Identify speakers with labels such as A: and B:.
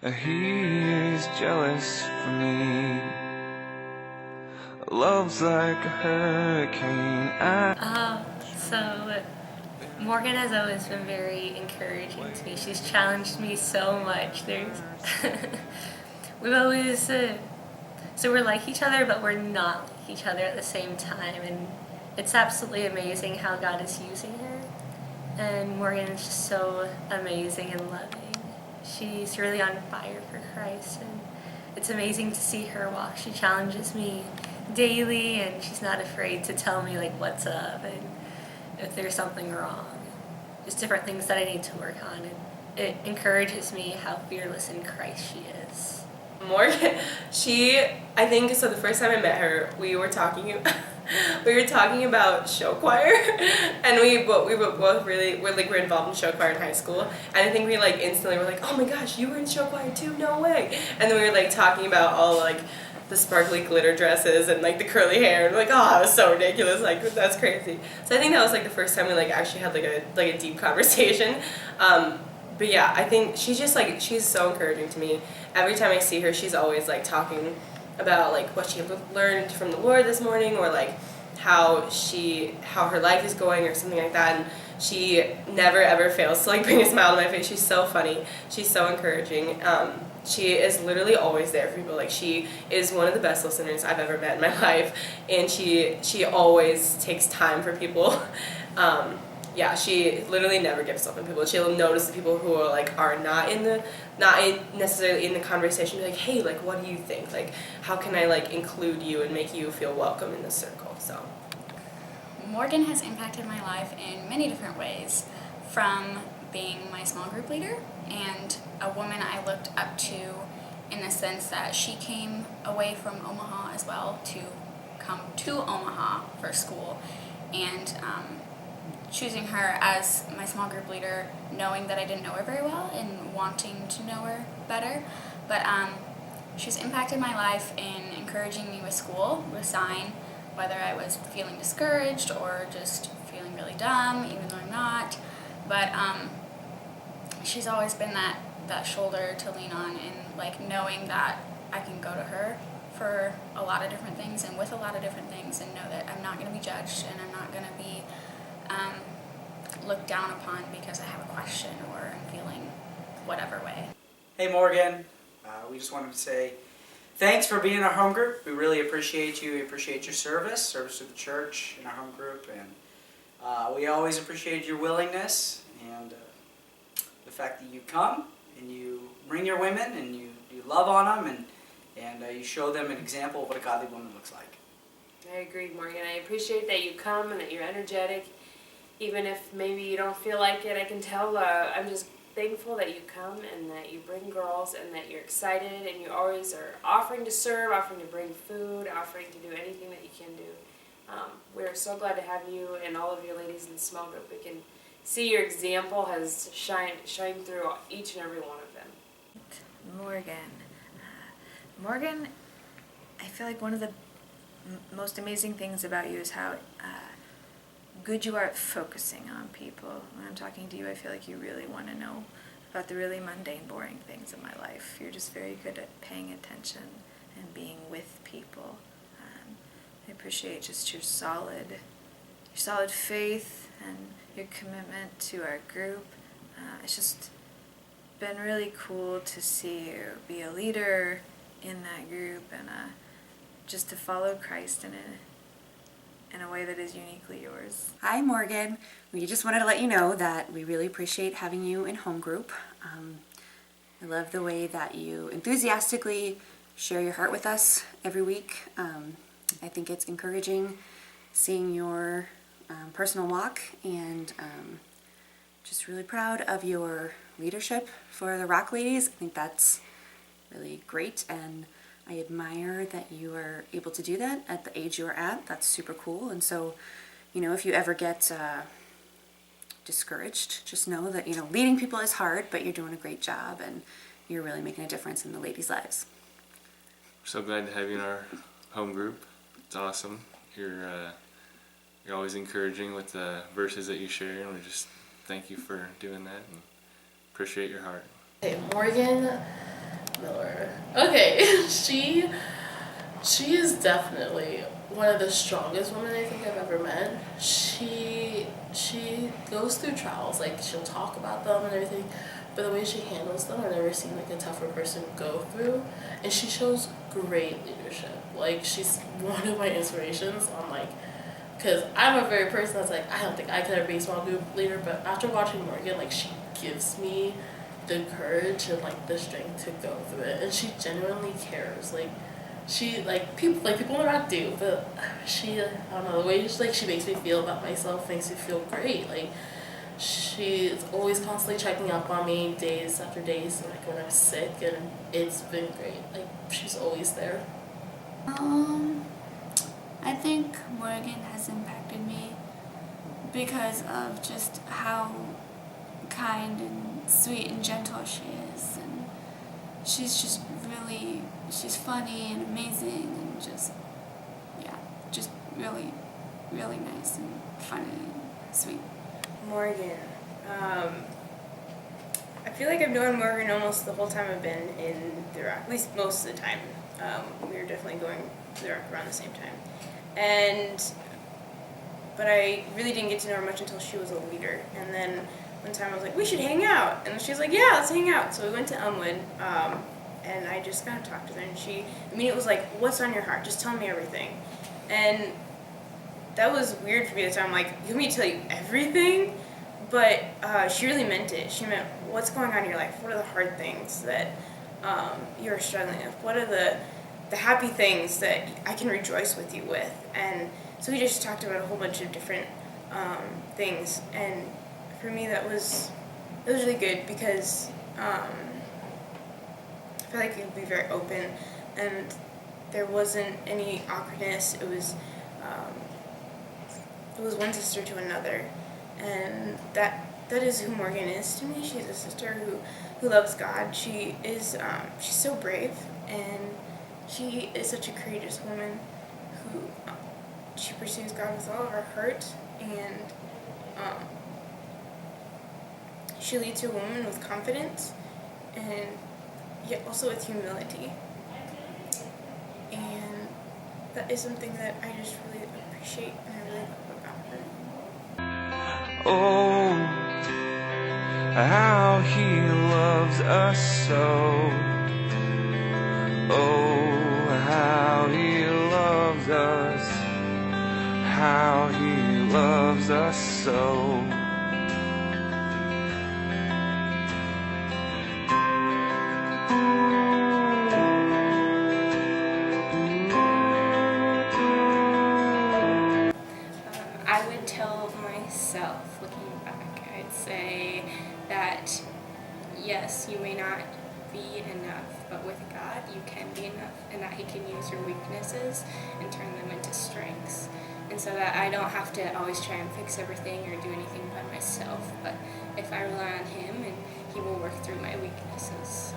A: He is jealous for me. Love's like a hurricane.
B: So Morgan has always been very encouraging to me. She's challenged me so much. We've always, so we're like each other, but we're not like each other at the same time. And it's absolutely amazing how God is using her. And Morgan is just so amazing and loving. She's really on fire for Christ, and it's amazing to see her walk. She challenges me daily, and she's not afraid to tell me like what's up and if there's something wrong. Just different things that I need to work on, and it encourages me how fearless in Christ she is.
C: Morgan, I think, so the first time I met her, we were talking about show choir, and we were both we're involved in show choir in high school, and I think we like instantly were like, oh my gosh, you were in show choir too, no way. And then we were like talking about all like the sparkly glitter dresses and like the curly hair, and we're like, oh, it was so ridiculous, like that's crazy. So I think that was like the first time we like actually had like a deep conversation. But yeah, I think she's so encouraging to me. Every time I see her, she's always like talking about like what she learned from the Lord this morning, or like how her life is going, or something like that. And she never ever fails to like bring a smile to my face. She's so funny. She's so encouraging. She is literally always there for people. Like, she is one of the best listeners I've ever met in my life, and she always takes time for people. Yeah, she literally never gives up on people. She'll notice the people who are not necessarily in the conversation, be like, hey, like, what do you think? Like, how can I like include you and make you feel welcome in this circle? So
D: Morgan has impacted my life in many different ways, from being my small group leader and a woman I looked up to in the sense that she came away from Omaha as well to come to Omaha for school, and choosing her as my small group leader, knowing that I didn't know her very well and wanting to know her better. But she's impacted my life in encouraging me with school, with sign, whether I was feeling discouraged or just feeling really dumb, even though I'm not. But she's always been that shoulder to lean on, and like knowing that I can go to her for a lot of different things and with a lot of different things, and know that I'm not going to be judged and I'm not going to be looked down upon because I have a question or I'm feeling whatever way.
E: Hey Morgan, we just wanted to say thanks for being in our home group. We really appreciate you. We appreciate your service to the church in our home group, and we always appreciate your willingness and the fact that you come and you bring your women and you love on them, and you show them an example of what a godly woman looks like.
F: I agree, Morgan. I appreciate that you come and that you're energetic. Even if maybe you don't feel like it, I can tell. I'm just thankful that you come and that you bring girls and that you're excited, and you always are offering to serve, offering to bring food, offering to do anything that you can do. We're so glad to have you and all of your ladies in the small group. We can see your example has shined through each and every one of them.
G: Morgan, I feel like one of the most amazing things about you is how good you are at focusing on people. When I'm talking to you, I feel like you really want to know about the really mundane, boring things in my life. You're just very good at paying attention and being with people. I appreciate just your solid faith and your commitment to our group. It's just been really cool to see you be a leader in that group, and just to follow Christ in a way that is uniquely yours.
H: Hi Morgan, we just wanted to let you know that we really appreciate having you in home group. I love the way that you enthusiastically share your heart with us every week. I think it's encouraging seeing your personal walk, and just really proud of your leadership for the Rock Ladies. I think that's really great, and I admire that you are able to do that at the age you are at. That's super cool. And so, if you ever get discouraged, just know that, leading people is hard, but you're doing a great job, and you're really making a difference in the ladies' lives.
A: We're so glad to have you in our home group. It's awesome. You're always encouraging with the verses that you share, and we just thank you for doing that and appreciate your heart.
I: Hey, Morgan, Miller. Okay, she is definitely one of the strongest women I think I've ever met. She goes through trials, like she'll talk about them and everything, but the way she handles them, I've never seen like a tougher person go through, and she shows great leadership. Like she's one of my inspirations on like, because I'm a very person that's like, I don't think I could ever be a small group leader, but after watching Morgan, like she gives me the courage and like the strength to go through it, and she genuinely cares. Like she people in the back do, but she, I don't know, the way she makes me feel about myself makes me feel great. Like she's always constantly checking up on me days after days, like when I'm sick, and it's been great. Like she's always there.
D: I think Morgan has impacted me because of just how kind and sweet and gentle she is, and she's just really, she's funny and amazing and just really, really nice and funny and sweet.
C: Morgan. I feel like I've known Morgan almost the whole time I've been in the Iraq, at least most of the time. We were definitely going to the Iraq around the same time. But I really didn't get to know her much until she was a leader. And then one time I was like, we should hang out. And she was like, yeah, let's hang out. So we went to Elmwood, and I just kind of talked to her. And it was like, what's on your heart? Just tell me everything. And that was weird for me at the time. I'm like, you want me to tell you everything? But she really meant it. She meant, what's going on in your life? What are the hard things that you're struggling with? What are the happy things that I can rejoice with you with? And so we just talked about a whole bunch of different things. And for me, it was really good because I feel like it could be very open, and there wasn't any awkwardness. It was one sister to another, and that is who Morgan is to me. She's a sister who loves God. She is she's so brave, and she is such a courageous woman who she pursues God with all of her heart, and she leads her woman with confidence, and yet also with humility. And that is something that I just really appreciate and I really love about her.
J: Oh, how he loves us so. Oh, how he loves us. How he loves us so.
K: I would tell myself, looking back, I'd say that yes, you may not be enough, but with God you can be enough, and that He can use your weaknesses and turn them into strengths. And so that I don't have to always try and fix everything or do anything by myself, but if I rely on Him, and He will work through my weaknesses.